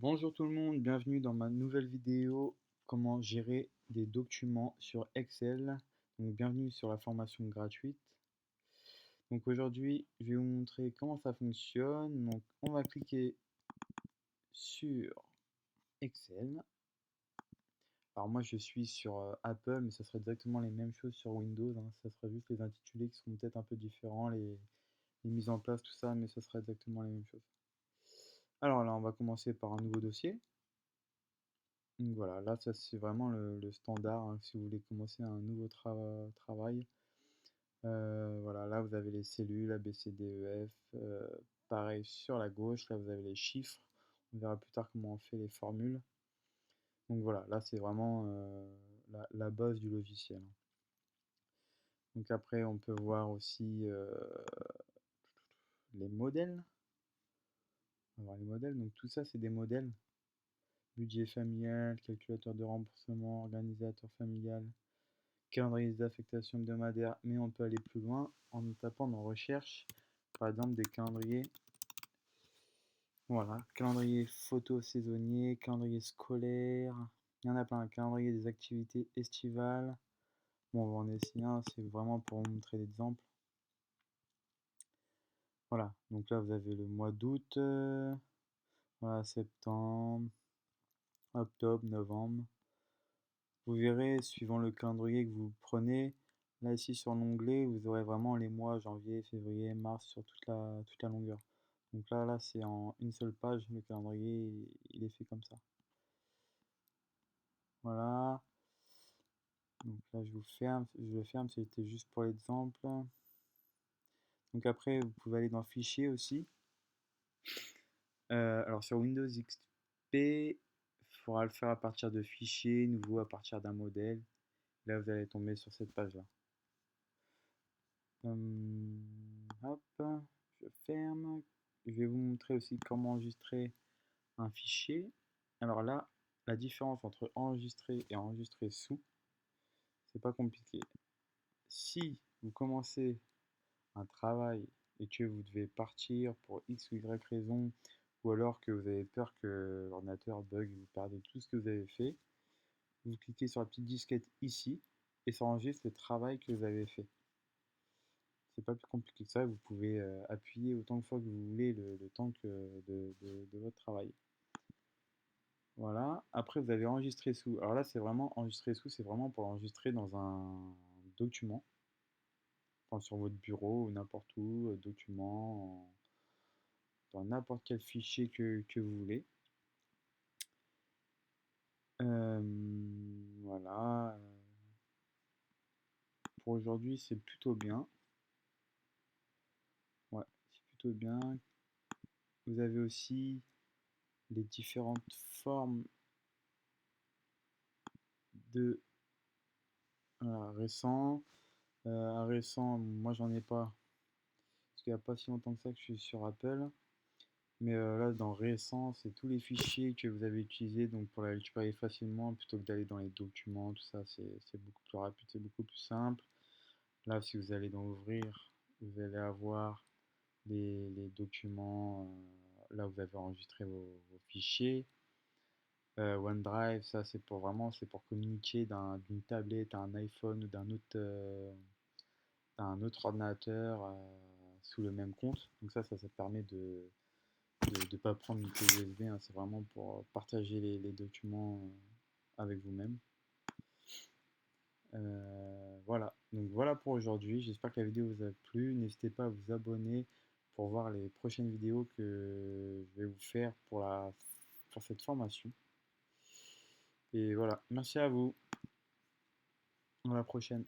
Bonjour tout le monde, bienvenue dans ma nouvelle vidéo comment gérer des documents sur Excel. Donc bienvenue sur la formation gratuite. Donc aujourd'hui, je vais vous montrer comment ça fonctionne. Donc on va cliquer sur Excel. Alors moi je suis sur Apple, mais ça serait exactement les mêmes choses sur Windows, hein. Ça serait juste les intitulés qui seront peut-être un peu différents, les mises en place, tout ça, mais ça serait exactement les mêmes choses. Alors là, on va commencer par un nouveau dossier. Donc voilà, là ça c'est vraiment le standard, hein, si vous voulez commencer un nouveau travail. Voilà, là vous avez les cellules A, B, C, D, E, F. Pareil sur la gauche, là vous avez les chiffres. On verra plus tard comment on fait les formules. Donc voilà, là c'est vraiment la base du logiciel. Donc après on peut voir aussi les modèles. On va voir les modèles, donc tout ça c'est des modèles. Budget familial, calculateur de remboursement, organisateur familial, calendrier d'affectation hebdomadaire, mais on peut aller plus loin en tapant dans recherche, par exemple des calendriers. Voilà, calendrier photo saisonnier, calendrier scolaire, il y en a plein, calendrier des activités estivales. Bon, on va en essayer un, c'est vraiment pour vous montrer l'exemple. Voilà, donc là vous avez le mois d'août, voilà, septembre, octobre, novembre. Vous verrez, suivant le calendrier que vous prenez, là ici sur l'onglet, vous aurez vraiment les mois janvier, février, mars sur toute la longueur. Donc là c'est en une seule page, le calendrier, il est fait comme ça. Voilà. Donc là je le ferme, c'était juste pour l'exemple. Donc après, vous pouvez aller dans Fichier aussi. Alors sur Windows XP, il faudra le faire à partir de Fichier, nouveau à partir d'un modèle. Là, vous allez tomber sur cette page-là. Hop, je ferme. Je vais vous montrer aussi comment enregistrer un fichier. Alors là, la différence entre enregistrer et enregistrer sous, c'est pas compliqué. Si vous commencez un travail et que vous devez partir pour X ou Y raison, ou alors que vous avez peur que l'ordinateur bug et vous perdez tout ce que vous avez fait, vous cliquez sur la petite disquette ici et ça enregistre le travail que vous avez fait. C'est pas plus compliqué que ça, vous pouvez appuyer autant de fois que vous voulez le temps de votre travail. Voilà, après vous avez enregistré sous. Alors là c'est vraiment enregistrer sous, c'est vraiment pour enregistrer dans un document, enfin sur votre bureau ou n'importe où, document, dans n'importe quel fichier que vous voulez. Voilà, pour aujourd'hui c'est plutôt bien. Ouais, c'est plutôt bien. Vous avez aussi les différentes formes de récent. Un récent, moi j'en ai pas, parce qu'il n'y a pas si longtemps que ça que je suis sur Apple. Mais là, dans récent, c'est tous les fichiers que vous avez utilisés, donc pour les récupérer facilement, plutôt que d'aller dans les documents, tout ça, c'est beaucoup plus rapide, c'est beaucoup plus simple. Là, si vous allez dans Ouvrir, vous allez avoir les documents, là vous avez enregistré vos fichiers. OneDrive, ça c'est pour vraiment, c'est pour communiquer d'une tablette à un iPhone ou d'un autre ordinateur sous le même compte. Donc ça permet de ne pas prendre une clé USB, hein. C'est vraiment pour partager les documents avec vous-même. Voilà, donc voilà pour aujourd'hui. J'espère que la vidéo vous a plu. N'hésitez pas à vous abonner pour voir les prochaines vidéos que je vais vous faire pour cette formation. Et voilà, merci à vous. À la prochaine.